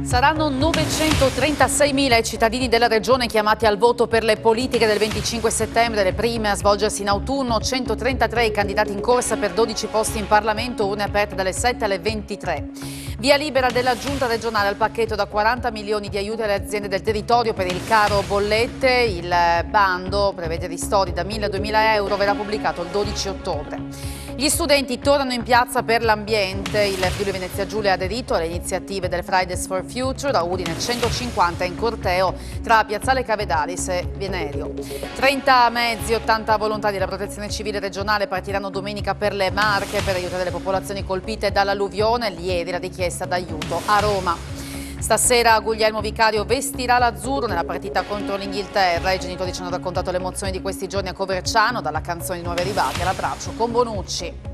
Saranno 936.000 i cittadini della regione chiamati al voto per le politiche del 25 settembre, le prime a svolgersi in autunno, 133 i candidati in corsa per 12 posti in Parlamento, urne aperte dalle 7 alle 23. Via libera della Giunta regionale al pacchetto da 40 milioni di aiuti alle aziende del territorio per il caro bollette. Il bando prevede ristori da 1.000 a 2.000 euro, verrà pubblicato il 12 ottobre. Gli studenti tornano in piazza per l'ambiente. Il Friuli Venezia Giulia ha aderito alle iniziative del Fridays for Future, da Udine 150 in corteo tra Piazzale Cavedalis e Venerio. 30 mezzi, 80 volontari della Protezione Civile regionale partiranno domenica per le Marche per aiutare le popolazioni colpite dall'alluvione. Ieri la richiesta d'aiuto a Roma. Stasera Guglielmo Vicario vestirà l'azzurro nella partita contro l'Inghilterra. I genitori ci hanno raccontato le emozioni di questi giorni a Coverciano, dalla canzone di Nuovi Arrivati all'abbraccio con Bonucci.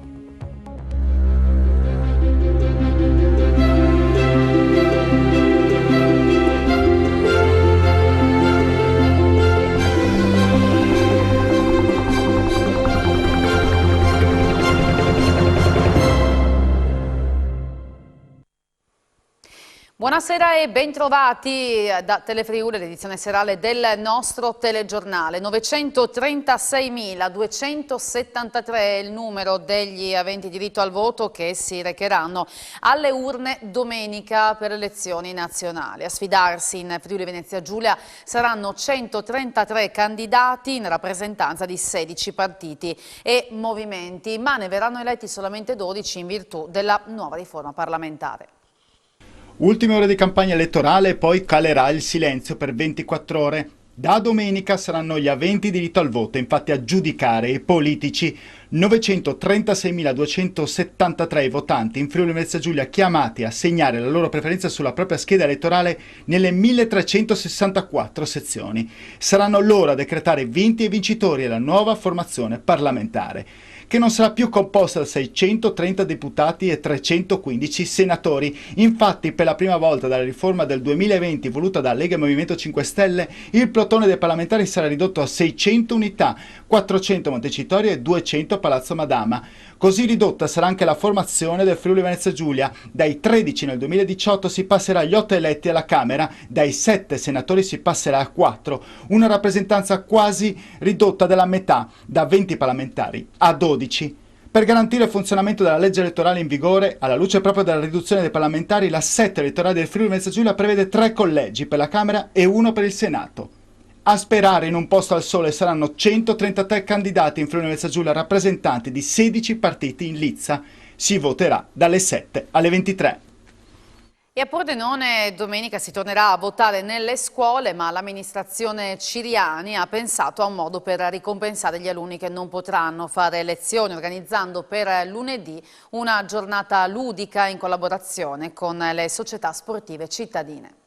Buonasera e bentrovati da Telefriuli, l'edizione serale del nostro telegiornale. 936.273 è il numero degli aventi diritto al voto che si recheranno alle urne domenica per le elezioni nazionali. A sfidarsi in Friuli Venezia Giulia saranno 133 candidati in rappresentanza di 16 partiti e movimenti, ma ne verranno eletti solamente 12 in virtù della nuova riforma parlamentare. Ultime ore di campagna elettorale e poi calerà il silenzio per 24 ore. Da domenica saranno gli aventi diritto al voto, infatti, a giudicare i politici. 936.273 votanti in Friuli Venezia Giulia chiamati a segnare la loro preferenza sulla propria scheda elettorale nelle 1364 sezioni. Saranno loro a decretare vinti e vincitori della nuova formazione parlamentare, che non sarà più composta da 630 deputati e 315 senatori. Infatti, per la prima volta dalla riforma del 2020 voluta da Lega e Movimento 5 Stelle, il plotone dei parlamentari sarà ridotto a 600 unità, 400 Montecitorio e 200 Palazzo Madama. Così ridotta sarà anche la formazione del Friuli Venezia Giulia. Dai 13 nel 2018 si passerà agli 8 eletti alla Camera, dai 7 senatori si passerà a 4, una rappresentanza quasi ridotta della metà, da 20 parlamentari a 12. Per garantire il funzionamento della legge elettorale in vigore, alla luce proprio della riduzione dei parlamentari, l'assetto elettorale del Friuli Venezia Giulia prevede 3 collegi per la Camera e 1 per il Senato. A sperare in un posto al sole saranno 133 candidati in Friuli Venezia Giulia, rappresentanti di 16 partiti in lizza. Si voterà dalle 7 alle 23. E a Pordenone domenica si tornerà a votare nelle scuole, ma l'amministrazione Ciriani ha pensato a un modo per ricompensare gli alunni che non potranno fare lezioni, organizzando per lunedì una giornata ludica in collaborazione con le società sportive cittadine.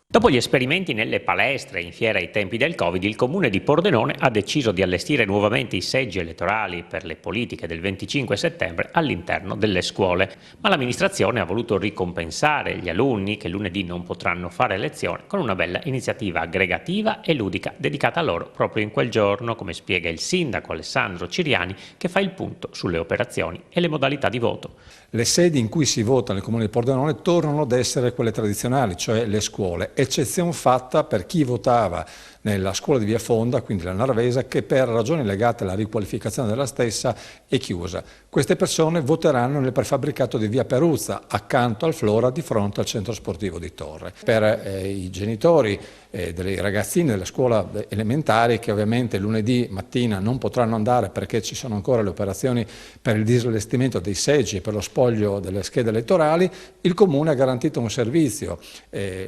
Dopo gli esperimenti nelle palestre in fiera ai tempi del Covid, il Comune di Pordenone ha deciso di allestire nuovamente i seggi elettorali per le politiche del 25 settembre all'interno delle scuole. Ma l'amministrazione ha voluto ricompensare gli alunni che lunedì non potranno fare lezione con una bella iniziativa aggregativa e ludica dedicata a loro proprio in quel giorno, come spiega il sindaco Alessandro Ciriani, che fa il punto sulle operazioni e le modalità di voto. Le sedi in cui si vota nel Comune di Pordenone tornano ad essere quelle tradizionali, cioè le scuole, eccezione fatta per chi votava nella scuola di Via Fonda, quindi la Narvesa, che per ragioni legate alla riqualificazione della stessa è chiusa. Queste persone voteranno nel prefabbricato di Via Peruzza, accanto al Flora, di fronte al centro sportivo di Torre. Per i genitori dei ragazzini delle scuole elementari, che ovviamente lunedì mattina non potranno andare perché ci sono ancora le operazioni per il disallestimento dei seggi e per lo spoglio delle schede elettorali, il Comune ha garantito un servizio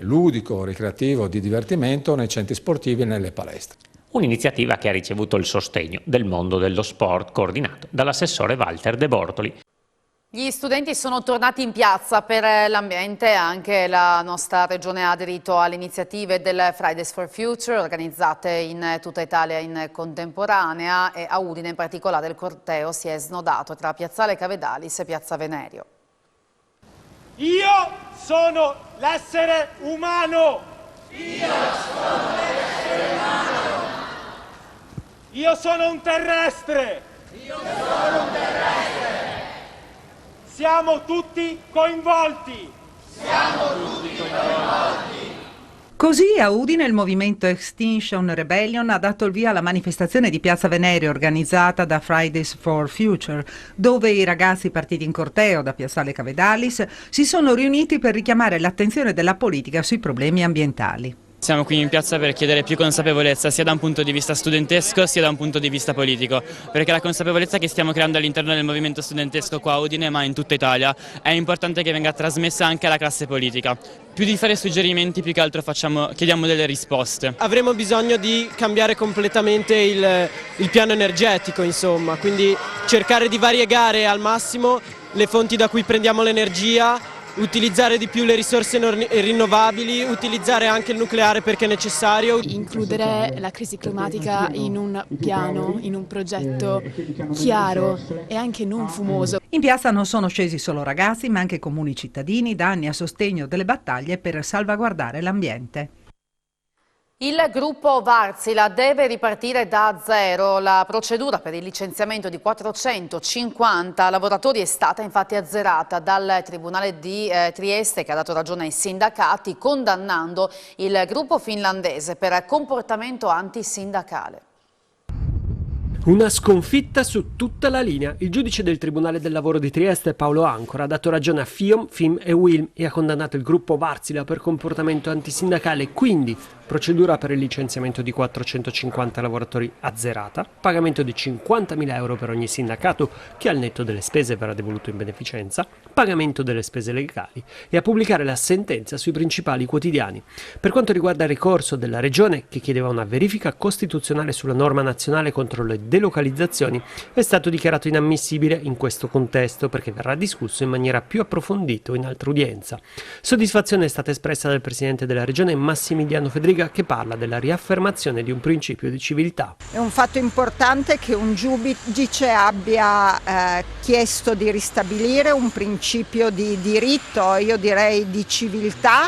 ludico, ricreativo, di divertimento nei centri sportivi e nelle palestre. Un'iniziativa che ha ricevuto il sostegno del mondo dello sport, coordinato dall'assessore Walter De Bortoli. Gli studenti sono tornati in piazza per l'ambiente, anche la nostra regione ha aderito alle iniziative del Fridays for Future organizzate in tutta Italia in contemporanea, e a Udine in particolare il corteo si è snodato tra Piazzale Cavedalis e Piazza Venerio. Io sono l'essere umano! Io sono l'essere umano! Io sono un terrestre! Io sono un terrestre! Siamo tutti coinvolti! Siamo tutti coinvolti! Così a Udine il movimento Extinction Rebellion ha dato il via alla manifestazione di Piazza Venerio organizzata da Fridays for Future, dove i ragazzi partiti in corteo da Piazzale Cavedalis si sono riuniti per richiamare l'attenzione della politica sui problemi ambientali. Siamo qui in piazza per chiedere più consapevolezza sia da un punto di vista studentesco sia da un punto di vista politico, perché la consapevolezza che stiamo creando all'interno del movimento studentesco qua a Udine ma in tutta Italia è importante che venga trasmessa anche alla classe politica. Più di fare suggerimenti, più che altro chiediamo delle risposte. Avremo bisogno di cambiare completamente il piano energetico, insomma, quindi cercare di variegare al massimo le fonti da cui prendiamo l'energia, utilizzare di più le risorse rinnovabili, utilizzare anche il nucleare perché è necessario. Includere la crisi climatica in un piano, in un progetto chiaro e anche non fumoso. In piazza non sono scesi solo ragazzi, ma anche comuni cittadini, da anni a sostegno delle battaglie per salvaguardare l'ambiente. Il gruppo Wärtsilä deve ripartire da zero. La procedura per il licenziamento di 450 lavoratori è stata infatti azzerata dal Tribunale di Trieste, che ha dato ragione ai sindacati, condannando il gruppo finlandese per comportamento antisindacale. Una sconfitta su tutta la linea. Il giudice del Tribunale del Lavoro di Trieste, Paolo Ancora, ha dato ragione a FIOM, FIM e UILM e ha condannato il gruppo Wärtsilä per comportamento antisindacale. Quindi, procedura per il licenziamento di 450 lavoratori azzerata, pagamento di 50.000 euro per ogni sindacato che al netto delle spese verrà devoluto in beneficenza, pagamento delle spese legali e a pubblicare la sentenza sui principali quotidiani. Per quanto riguarda il ricorso della Regione, che chiedeva una verifica costituzionale sulla norma nazionale contro le delocalizzazioni, è stato dichiarato inammissibile in questo contesto perché verrà discusso in maniera più approfondita in altra udienza. Soddisfazione è stata espressa dal Presidente della Regione Massimiliano Fedriga, che parla della riaffermazione di un principio di civiltà. È un fatto importante che un giudice abbia chiesto di ristabilire un principio di diritto, io direi di civiltà,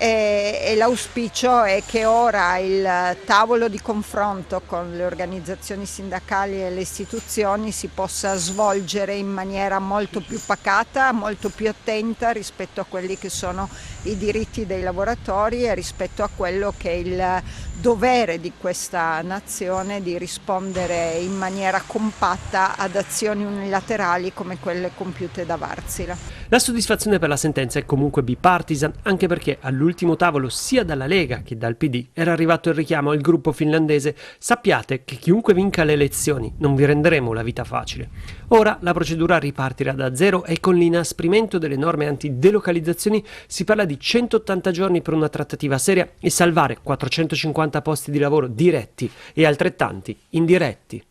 e l'auspicio è che ora il tavolo di confronto con le organizzazioni sindacali e le istituzioni si possa svolgere in maniera molto più pacata, molto più attenta rispetto a quelli che sono i diritti dei lavoratori e rispetto a quello che è il dovere di questa nazione di rispondere in maniera compatta ad azioni unilaterali come quelle compiute da Wärtsilä. La soddisfazione per la sentenza è comunque bipartisan, anche perché all'ultimo tavolo sia dalla Lega che dal PD era arrivato il richiamo al gruppo finlandese: sappiate che chiunque vinca le elezioni non vi renderemo la vita facile. Ora la procedura ripartirà da zero e con l'inasprimento delle norme antidelocalizzazioni si parla di 180 giorni per una trattativa seria e salvare 450 posti di lavoro diretti e altrettanti indiretti.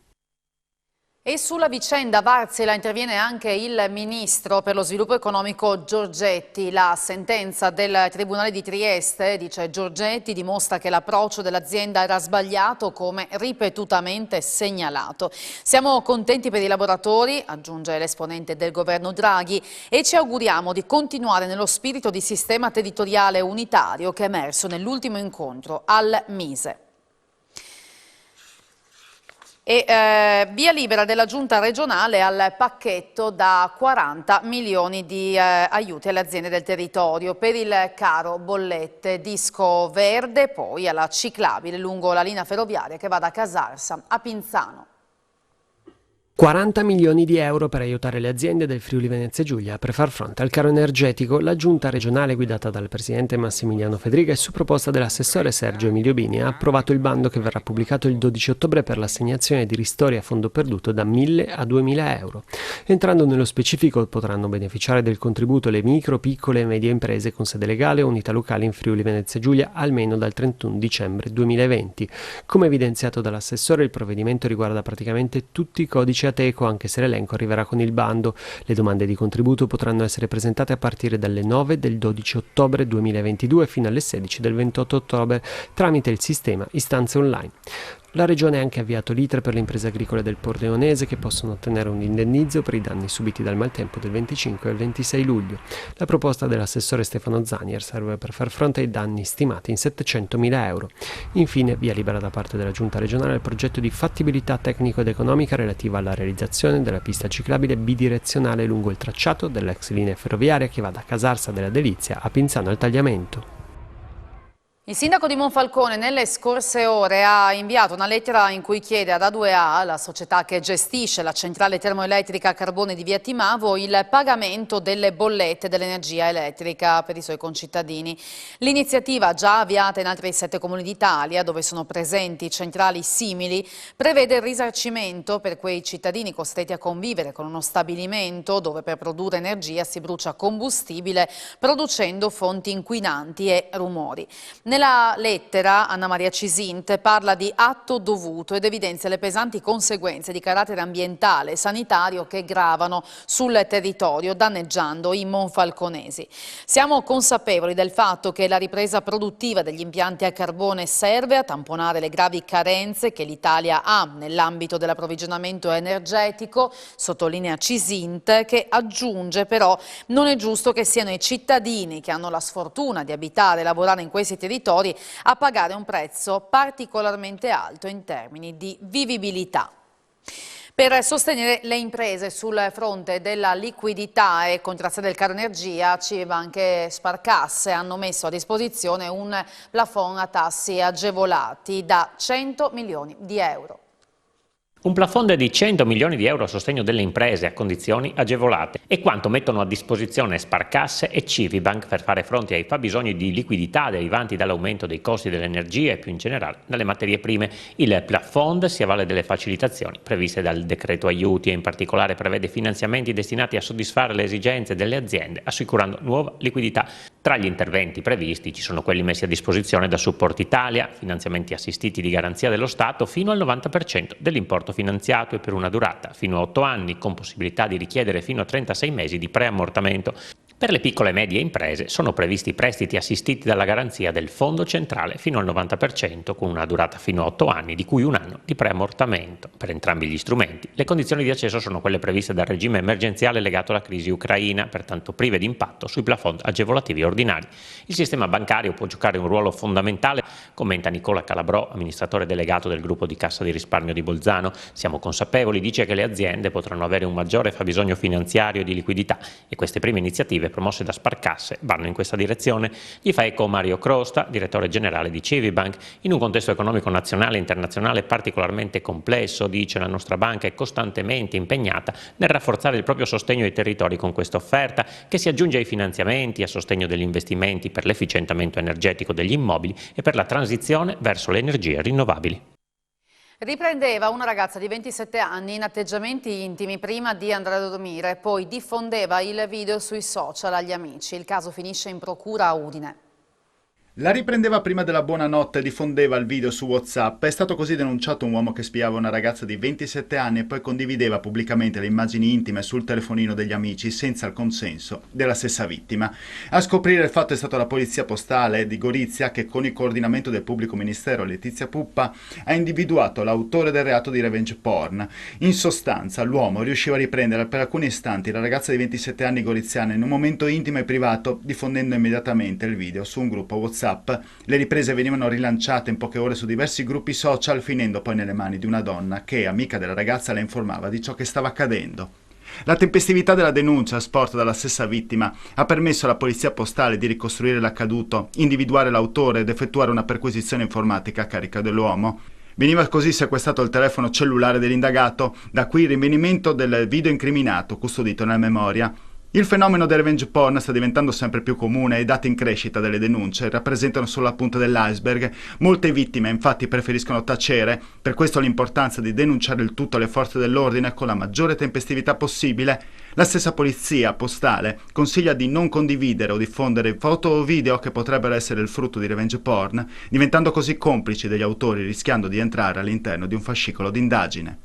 E sulla vicenda Wärtsilä interviene anche il ministro per lo sviluppo economico Giorgetti. La sentenza del Tribunale di Trieste, dice Giorgetti, dimostra che l'approccio dell'azienda era sbagliato, come ripetutamente segnalato. Siamo contenti per i lavoratori, aggiunge l'esponente del governo Draghi, e ci auguriamo di continuare nello spirito di sistema territoriale unitario che è emerso nell'ultimo incontro al Mise. E via libera della Giunta regionale al pacchetto da 40 milioni di aiuti alle aziende del territorio per il caro bollette disco verde, poi alla ciclabile lungo la linea ferroviaria che va da Casarsa a Pinzano. 40 milioni di euro per aiutare le aziende del Friuli Venezia Giulia per far fronte al caro energetico. La giunta regionale guidata dal presidente Massimiliano Fedriga e su proposta dell'assessore Sergio Emilio Bini ha approvato il bando che verrà pubblicato il 12 ottobre per l'assegnazione di ristori a fondo perduto da 1.000 a 2.000 euro. Entrando nello specifico, potranno beneficiare del contributo le micro, piccole e medie imprese con sede legale o unità locali in Friuli Venezia Giulia almeno dal 31 dicembre 2020. Come evidenziato dall'assessore, il provvedimento riguarda praticamente tutti i codici Ateco, anche se l'elenco arriverà con il bando. Le domande di contributo potranno essere presentate a partire dalle 9 del 12 ottobre 2022 fino alle 16 del 28 ottobre tramite il sistema istanze online. La Regione ha anche avviato l'iter per le imprese agricole del Pordenonese che possono ottenere un indennizzo per i danni subiti dal maltempo del 25 al 26 luglio. La proposta dell'assessore Stefano Zanier serve per far fronte ai danni stimati in 700.000 euro. Infine, via libera da parte della Giunta regionale il progetto di fattibilità tecnico ed economica relativa alla realizzazione della pista ciclabile bidirezionale lungo il tracciato dell'ex linea ferroviaria che va da Casarsa della Delizia a Pinzano al Tagliamento. Il sindaco di Monfalcone nelle scorse ore ha inviato una lettera in cui chiede ad A2A, la società che gestisce la centrale termoelettrica a carbone di Via Timavo, il pagamento delle bollette dell'energia elettrica per i suoi concittadini. L'iniziativa, già avviata in altri 7 comuni d'Italia, dove sono presenti centrali simili, prevede il risarcimento per quei cittadini costretti a convivere con uno stabilimento dove per produrre energia si brucia combustibile, producendo fonti inquinanti e rumori. Nella lettera Anna Maria Cisint parla di atto dovuto ed evidenzia le pesanti conseguenze di carattere ambientale e sanitario che gravano sul territorio, danneggiando i monfalconesi. Siamo consapevoli del fatto che la ripresa produttiva degli impianti a carbone serve a tamponare le gravi carenze che l'Italia ha nell'ambito dell'approvvigionamento energetico, sottolinea Cisint, che aggiunge però non è giusto che siano i cittadini che hanno la sfortuna di abitare e lavorare in questi territori a pagare un prezzo particolarmente alto in termini di vivibilità. Per sostenere le imprese sul fronte della liquidità e contrastare il caro energia, Civibank e Sparcasse hanno messo a disposizione un plafond a tassi agevolati da 100 milioni di euro. Un plafond di 100 milioni di euro a sostegno delle imprese a condizioni agevolate è quanto mettono a disposizione Sparcasse e Civibank per fare fronte ai fabbisogni di liquidità derivanti dall'aumento dei costi dell'energia e più in generale dalle materie prime. Il plafond si avvale delle facilitazioni previste dal decreto aiuti e in particolare prevede finanziamenti destinati a soddisfare le esigenze delle aziende assicurando nuova liquidità. Tra gli interventi previsti ci sono quelli messi a disposizione da Support Italia, finanziamenti assistiti di garanzia dello Stato fino al 90% dell'importo finanziato e per una durata fino a 8 anni, con possibilità di richiedere fino a 36 mesi di preammortamento. Per le piccole e medie imprese sono previsti prestiti assistiti dalla garanzia del Fondo Centrale fino al 90%, con una durata fino a 8 anni, di cui 1 anno di preammortamento. Per entrambi gli strumenti, le condizioni di accesso sono quelle previste dal regime emergenziale legato alla crisi ucraina, pertanto prive di impatto sui plafond agevolativi ordinari. Il sistema bancario può giocare un ruolo fondamentale, commenta Nicola Calabrò, amministratore delegato del gruppo di Cassa di Risparmio di Bolzano. Siamo consapevoli, dice, che le aziende potranno avere un maggiore fabbisogno finanziario e di liquidità e queste prime iniziative promosse da Sparcasse vanno in questa direzione. Gli fa eco Mario Crosta, direttore generale di Civibank. In un contesto economico nazionale e internazionale particolarmente complesso, dice, la nostra banca è costantemente impegnata nel rafforzare il proprio sostegno ai territori con questa offerta, che si aggiunge ai finanziamenti a sostegno degli investimenti per l'efficientamento energetico degli immobili e per la transizione verso le energie rinnovabili. Riprendeva una ragazza di 27 anni in atteggiamenti intimi prima di andare a dormire, poi diffondeva il video sui social agli amici. Il caso finisce in procura a Udine. La riprendeva prima della buonanotte e diffondeva il video su WhatsApp. È stato così denunciato un uomo che spiava una ragazza di 27 anni e poi condivideva pubblicamente le immagini intime sul telefonino degli amici senza il consenso della stessa vittima. A scoprire il fatto è stata la polizia postale di Gorizia, che con il coordinamento del pubblico ministero Letizia Puppa ha individuato l'autore del reato di revenge porn. In sostanza, l'uomo riusciva a riprendere per alcuni istanti la ragazza di 27 anni goriziana in un momento intimo e privato, diffondendo immediatamente il video su un gruppo WhatsApp. Le riprese venivano rilanciate in poche ore su diversi gruppi social, finendo poi nelle mani di una donna che, amica della ragazza, le informava di ciò che stava accadendo. La tempestività della denuncia sporta dalla stessa vittima ha permesso alla polizia postale di ricostruire l'accaduto, individuare l'autore ed effettuare una perquisizione informatica a carico dell'uomo. Veniva così sequestrato il telefono cellulare dell'indagato, da qui il rinvenimento del video incriminato custodito nella memoria. Il fenomeno del revenge porn sta diventando sempre più comune e i dati in crescita delle denunce rappresentano solo la punta dell'iceberg. Molte vittime infatti preferiscono tacere, per questo l'importanza di denunciare il tutto alle forze dell'ordine con la maggiore tempestività possibile. La stessa polizia postale consiglia di non condividere o diffondere foto o video che potrebbero essere il frutto di revenge porn, diventando così complici degli autori, rischiando di entrare all'interno di un fascicolo d'indagine.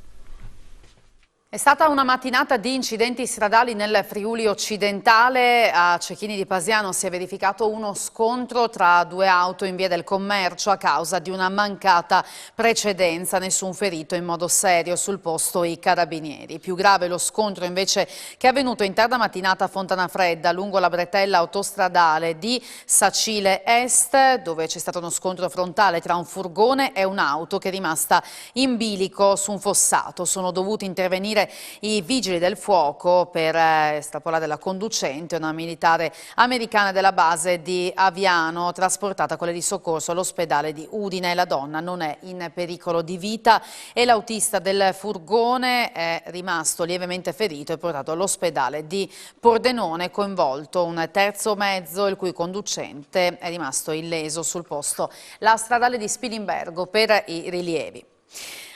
È stata una mattinata di incidenti stradali nel Friuli occidentale. A Cecchini di Pasiano si è verificato uno scontro tra 2 auto in via del Commercio a causa di una mancata precedenza. Nessun ferito in modo serio, sul posto i carabinieri. Più grave lo scontro invece che è avvenuto in tarda mattinata a Fontanafredda lungo la bretella autostradale di Sacile Est, dove c'è stato uno scontro frontale tra un furgone e un'auto che è rimasta in bilico su un fossato. Sono dovuti intervenire intervenire i vigili del fuoco per estrapolare la conducente, una militare americana della base di Aviano, trasportata con le di soccorso all'ospedale di Udine. La donna non è in pericolo di vita e l'autista del furgone è rimasto lievemente ferito e portato all'ospedale di Pordenone, coinvolto un terzo mezzo il cui conducente è rimasto illeso sul posto. La stradale di Spilimbergo per i rilievi.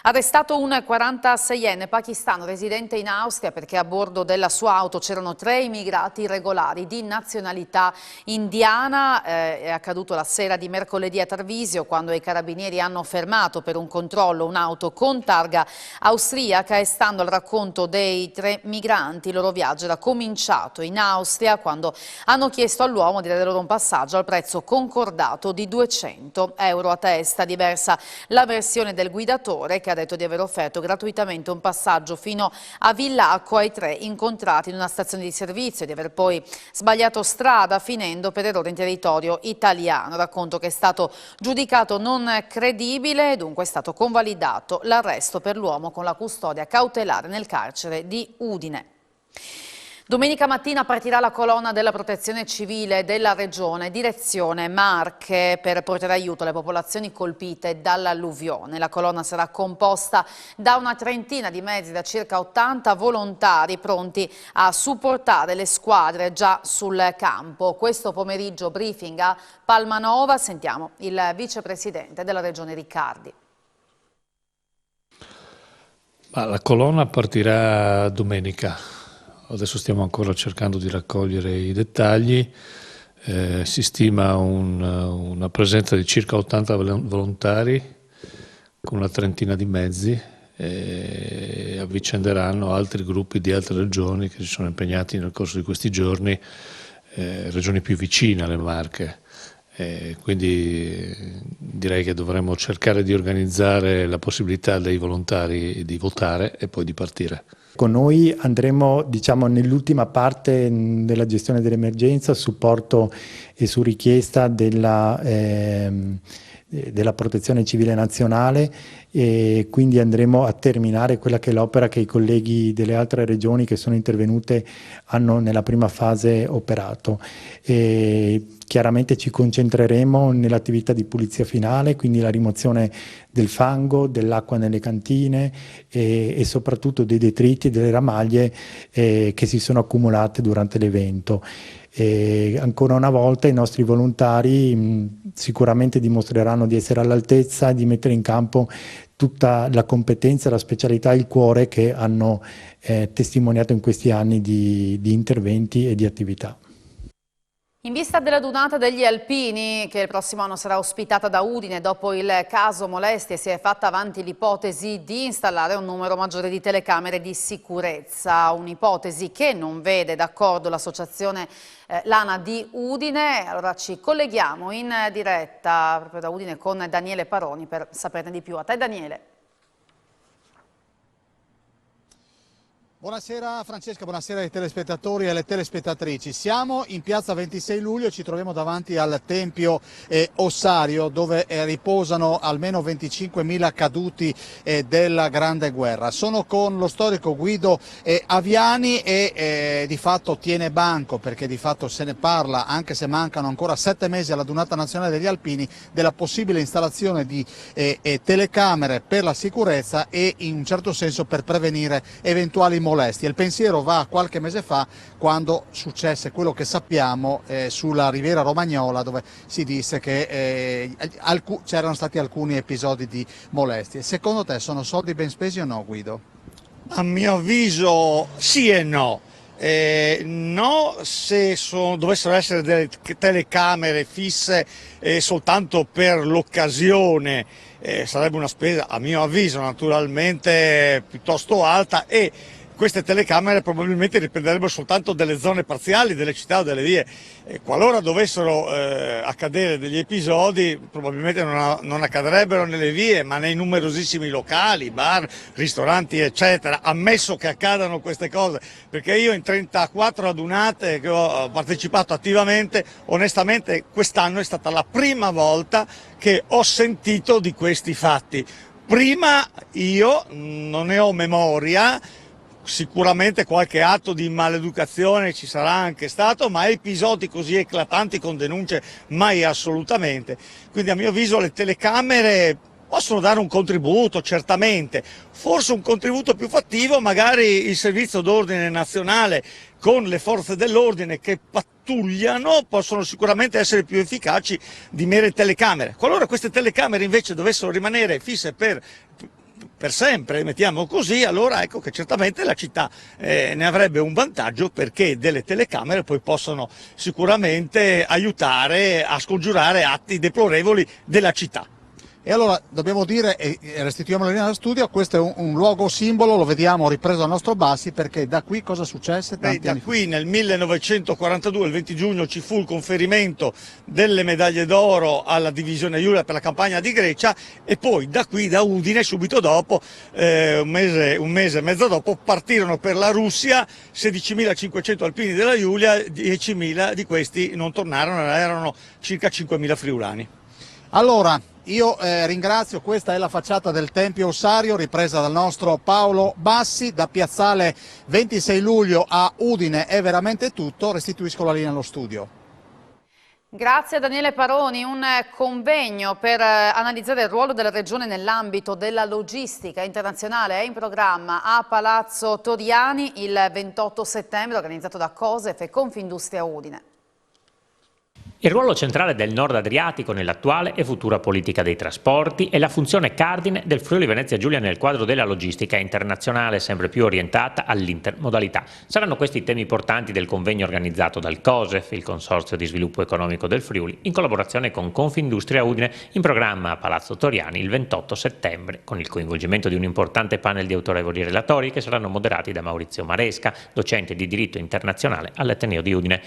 Arrestato un 46enne pakistano residente in Austria perché a bordo della sua auto c'erano 3 immigrati irregolari di nazionalità indiana. È accaduto la sera di mercoledì a Tarvisio, quando i carabinieri hanno fermato per un controllo un'auto con targa austriaca, e stando al racconto dei 3 migranti il loro viaggio era cominciato in Austria quando hanno chiesto all'uomo di dare loro un passaggio al prezzo concordato di 200 euro a testa. Diversa la versione del guidatore, che ha detto di aver offerto gratuitamente un passaggio fino a Villacco ai 3 incontrati in una stazione di servizio e di aver poi sbagliato strada finendo per errore in territorio italiano. Racconto che è stato giudicato non credibile e dunque è stato convalidato l'arresto per l'uomo con la custodia cautelare nel carcere di Udine. Domenica mattina partirà la colonna della Protezione Civile della Regione, direzione Marche, per portare aiuto alle popolazioni colpite dall'alluvione. La colonna sarà composta da una trentina di mezzi, da circa 80 volontari pronti a supportare le squadre già sul campo. Questo pomeriggio briefing a Palmanova, sentiamo il vicepresidente della Regione Riccardi. La colonna partirà domenica. Adesso stiamo ancora cercando di raccogliere i dettagli, si stima una presenza di circa 80 volontari con una trentina di mezzi, e avvicenderanno altri gruppi di altre regioni che si sono impegnati nel corso di questi giorni, regioni più vicine alle Marche. Quindi direi che dovremmo cercare di organizzare la possibilità dei volontari di votare e poi di partire. Con noi andremo, nell'ultima parte della gestione dell'emergenza, supporto e su richiesta della Protezione Civile Nazionale, e quindi andremo a terminare quella che è l'opera che i colleghi delle altre regioni che sono intervenute hanno nella prima fase operato. Chiaramente ci concentreremo nell'attività di pulizia finale, quindi la rimozione del fango, dell'acqua nelle cantine e soprattutto dei detriti e delle ramaglie che si sono accumulate durante l'evento. Ancora una volta i nostri volontari sicuramente dimostreranno di essere all'altezza, di mettere in campo tutta la competenza, la specialità e il cuore che hanno testimoniato in questi anni di interventi e di attività. In vista della Dunata degli Alpini, che il prossimo anno sarà ospitata da Udine dopo il caso molestie, si è fatta avanti l'ipotesi di installare un numero maggiore di telecamere di sicurezza, un'ipotesi che non vede d'accordo l'associazione Lana di Udine. Allora ci colleghiamo in diretta proprio da Udine con Daniele Paroni per saperne di più. A te, Daniele. Buonasera Francesca, buonasera ai telespettatori e alle telespettatrici. Siamo in piazza 26 luglio, ci troviamo davanti al Tempio ossario dove riposano almeno 25.000 caduti della Grande Guerra. Sono con lo storico Guido Aviani e di fatto tiene banco, perché di fatto se ne parla, anche se mancano ancora 7 mesi alla Dunata Nazionale degli Alpini, della possibile installazione di telecamere per la sicurezza e in un certo senso per prevenire eventuali molestie. Il pensiero va a qualche mese fa, quando successe quello che sappiamo sulla Riviera Romagnola, dove si disse che c'erano stati alcuni episodi di molestie. Secondo te sono soldi ben spesi o no, Guido? A mio avviso sì e no. No, se dovessero essere delle telecamere fisse soltanto per l'occasione, sarebbe una spesa, a mio avviso, naturalmente piuttosto alta, e queste telecamere probabilmente riprenderebbero soltanto delle zone parziali delle città o delle vie. Qualora dovessero accadere degli episodi, probabilmente non accadrebbero nelle vie, ma nei numerosissimi locali, bar, ristoranti, eccetera, ammesso che accadano queste cose, perché io in 34 adunate che ho partecipato attivamente, onestamente quest'anno è stata la prima volta che ho sentito di questi fatti. Prima io non ne ho memoria. sicuramente qualche atto di maleducazione ci sarà anche stato, ma episodi così eclatanti con denunce mai assolutamente. Quindi a mio avviso le telecamere possono dare un contributo, certamente, forse un contributo più fattivo, magari il servizio d'ordine nazionale con le forze dell'ordine che pattugliano possono sicuramente essere più efficaci di mere telecamere. Qualora queste telecamere invece dovessero rimanere fisse per sempre, mettiamo così, allora ecco che certamente la città ne avrebbe un vantaggio, perché delle telecamere poi possono sicuramente aiutare a scongiurare atti deplorevoli della città. E allora dobbiamo dire, e restituiamo la linea da studio, questo è un luogo simbolo, lo vediamo ripreso dal nostro Bassi, perché da qui cosa successe? Da qui nel 1942, il 20 giugno, ci fu il conferimento delle medaglie d'oro alla divisione Giulia per la campagna di Grecia, e poi da qui, da Udine, subito dopo, un mese e mezzo dopo, partirono per la Russia 16.500 alpini della Giulia, 10.000 di questi non tornarono, erano circa 5.000 friulani. Allora, io ringrazio, questa è la facciata del Tempio Ossario, ripresa dal nostro Paolo Bassi, da piazzale 26 luglio a Udine è veramente tutto, restituisco la linea allo studio. Grazie a Daniele Paroni. Un convegno per analizzare il ruolo della Regione nell'ambito della logistica internazionale è in programma a Palazzo Toriani il 28 settembre, organizzato da COSEF e Confindustria Udine. Il ruolo centrale del Nord Adriatico nell'attuale e futura politica dei trasporti è la funzione cardine del Friuli Venezia Giulia nel quadro della logistica internazionale, sempre più orientata all'intermodalità. Saranno questi i temi portanti del convegno organizzato dal COSEF, il Consorzio di Sviluppo Economico del Friuli, in collaborazione con Confindustria Udine, in programma a Palazzo Toriani il 28 settembre, con il coinvolgimento di un importante panel di autorevoli relatori che saranno moderati da Maurizio Maresca, docente di diritto internazionale all'Ateneo di Udine.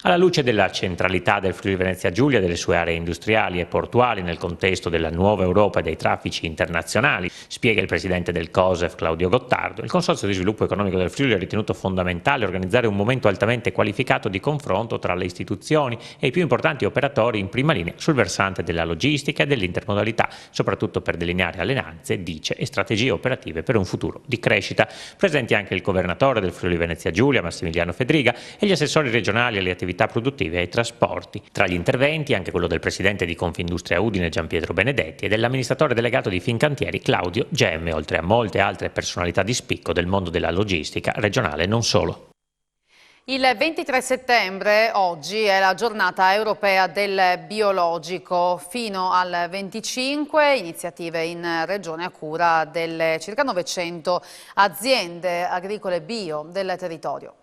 Alla luce della centralità del Friuli Venezia Giulia e delle sue aree industriali e portuali nel contesto della nuova Europa e dei traffici internazionali, spiega il presidente del COSEF Claudio Gottardo, il Consorzio di Sviluppo Economico del Friuli ha ritenuto fondamentale organizzare un momento altamente qualificato di confronto tra le istituzioni e i più importanti operatori in prima linea sul versante della logistica e dell'intermodalità, soprattutto per delineare alleanze, dice, e strategie operative per un futuro di crescita. Presenti anche il governatore del Friuli Venezia Giulia, Massimiliano Fedriga, e gli assessori regionali alle attività produttive e ai trasporti. Tra gli interventi anche quello del presidente di Confindustria Udine Gianpietro Benedetti e dell'amministratore delegato di Fincantieri Claudio Gemme, oltre a molte altre personalità di spicco del mondo della logistica regionale e non solo. Il 23 settembre, oggi, è la giornata europea del biologico. Fino al 25 iniziative in regione a cura delle circa 900 aziende agricole bio del territorio.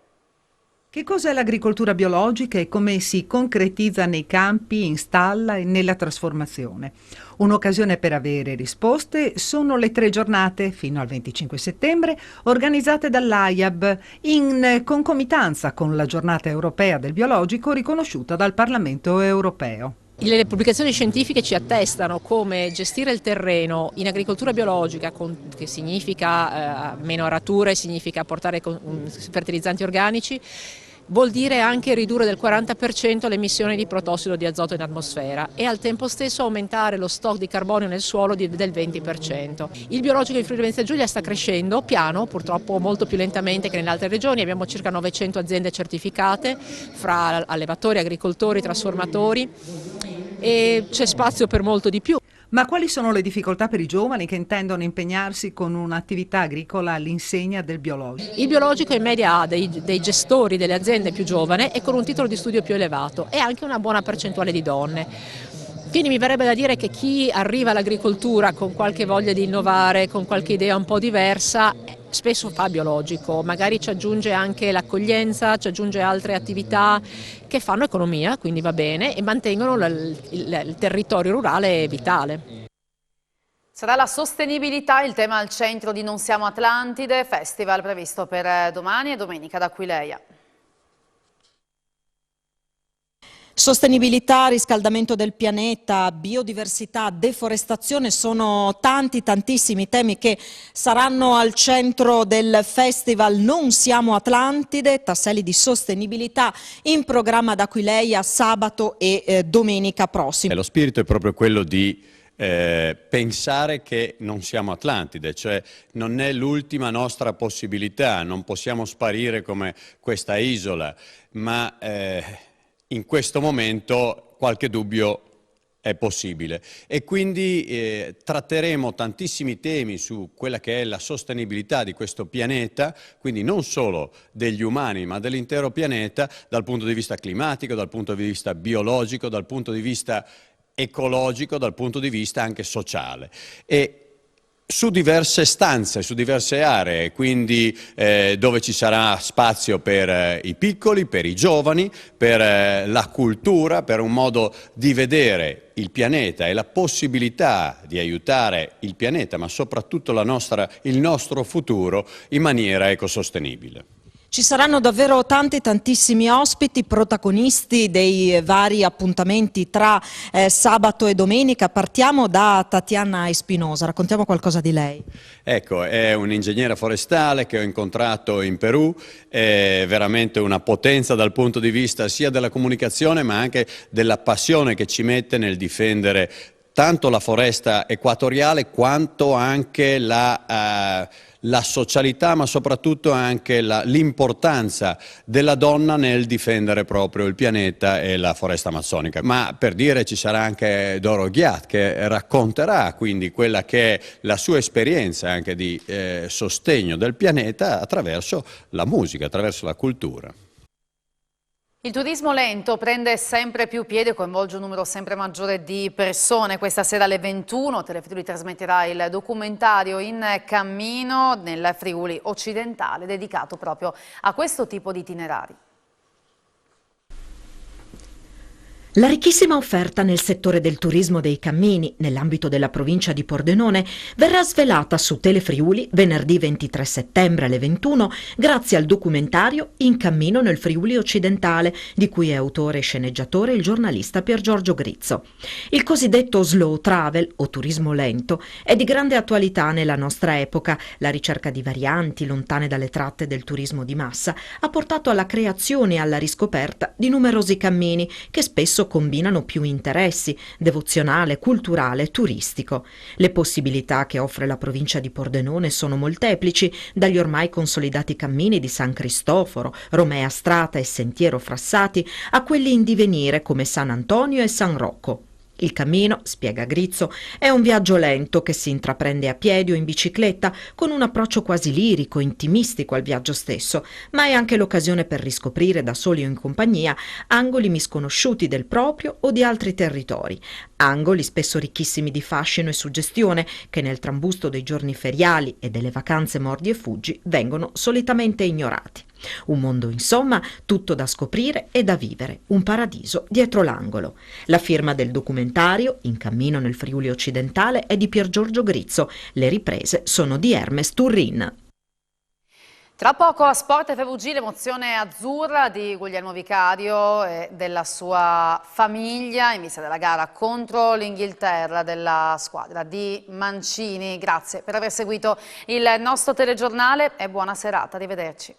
Che cos'è l'agricoltura biologica e come si concretizza nei campi, in stalla e nella trasformazione? Un'occasione per avere risposte sono le 3 giornate, fino al 25 settembre, organizzate dall'AIAB in concomitanza con la giornata europea del biologico riconosciuta dal Parlamento europeo. Le pubblicazioni scientifiche ci attestano come gestire il terreno in agricoltura biologica, che significa meno arature, significa portare fertilizzanti organici, vuol dire anche ridurre del 40% le emissioni di protossido di azoto in atmosfera e al tempo stesso aumentare lo stock di carbonio nel suolo del 20%. Il biologico in Friuli Venezia Giulia sta crescendo piano, purtroppo molto più lentamente che nelle altre regioni, abbiamo circa 900 aziende certificate fra allevatori, agricoltori, trasformatori e c'è spazio per molto di più. Ma quali sono le difficoltà per i giovani che intendono impegnarsi con un'attività agricola all'insegna del biologico? Il biologico in media ha dei gestori delle aziende più giovani e con un titolo di studio più elevato e anche una buona percentuale di donne. Quindi mi verrebbe da dire che chi arriva all'agricoltura con qualche voglia di innovare, con qualche idea un po' diversa, spesso fa biologico, magari ci aggiunge anche l'accoglienza, ci aggiunge altre attività che fanno economia, quindi va bene, e mantengono il territorio rurale vitale. Sarà la sostenibilità il tema al centro di Non Siamo Atlantide, festival previsto per domani e domenica ad Aquileia. Sostenibilità, riscaldamento del pianeta, biodiversità, deforestazione sono tantissimi temi che saranno al centro del festival Non Siamo Atlantide, tasselli di sostenibilità in programma ad Aquileia sabato e domenica prossima. Lo spirito è proprio quello di pensare che non siamo Atlantide, cioè non è l'ultima nostra possibilità, non possiamo sparire come questa isola, ma in questo momento qualche dubbio è possibile e quindi tratteremo tantissimi temi su quella che è la sostenibilità di questo pianeta, quindi non solo degli umani ma dell'intero pianeta dal punto di vista climatico, dal punto di vista biologico, dal punto di vista ecologico, dal punto di vista anche sociale. E su diverse stanze, su diverse aree, quindi dove ci sarà spazio per i piccoli, per i giovani, per la cultura, per un modo di vedere il pianeta e la possibilità di aiutare il pianeta, ma soprattutto il nostro futuro in maniera ecosostenibile. Ci saranno davvero tantissimi ospiti, protagonisti dei vari appuntamenti tra sabato e domenica. Partiamo da Tatiana Espinosa, raccontiamo qualcosa di lei. Ecco, è un ingegnere forestale che ho incontrato in Perù, è veramente una potenza dal punto di vista sia della comunicazione ma anche della passione che ci mette nel difendere tanto la foresta equatoriale quanto anche la socialità, ma soprattutto anche l'importanza della donna nel difendere proprio il pianeta e la foresta amazzonica. Ma per dire ci sarà anche Doro Ghiat che racconterà quindi quella che è la sua esperienza anche di sostegno del pianeta attraverso la musica, attraverso la cultura. Il turismo lento prende sempre più piede e coinvolge un numero sempre maggiore di persone. Questa sera alle 21 Telefriuli trasmetterà il documentario In cammino nel Friuli occidentale dedicato proprio a questo tipo di itinerari. La ricchissima offerta nel settore del turismo dei cammini, nell'ambito della provincia di Pordenone, verrà svelata su Telefriuli venerdì 23 settembre alle 21 grazie al documentario In cammino nel Friuli occidentale, di cui è autore e sceneggiatore il giornalista Pier Giorgio Grizzo. Il cosiddetto slow travel, o turismo lento, è di grande attualità nella nostra epoca. La ricerca di varianti lontane dalle tratte del turismo di massa ha portato alla creazione e alla riscoperta di numerosi cammini che spesso combinano più interessi, devozionale, culturale, turistico. Le possibilità che offre la provincia di Pordenone sono molteplici, dagli ormai consolidati cammini di San Cristoforo, Romea Strata e Sentiero Frassati, a quelli in divenire come San Antonio e San Rocco. Il cammino, spiega Grizzo, è un viaggio lento che si intraprende a piedi o in bicicletta, con un approccio quasi lirico, intimistico al viaggio stesso, ma è anche l'occasione per riscoprire da soli o in compagnia angoli misconosciuti del proprio o di altri territori, angoli spesso ricchissimi di fascino e suggestione che nel trambusto dei giorni feriali e delle vacanze mordi e fuggi vengono solitamente ignorati. Un mondo, insomma, tutto da scoprire e da vivere, un paradiso dietro l'angolo. La firma del documentario, In cammino nel Friuli occidentale, è di Pier Giorgio Grizzo, le riprese sono di Hermes Turrin. Tra poco a Sport FVG l'emozione azzurra di Guglielmo Vicario e della sua famiglia in vista della gara contro l'Inghilterra della squadra di Mancini. Grazie per aver seguito il nostro telegiornale e buona serata, arrivederci.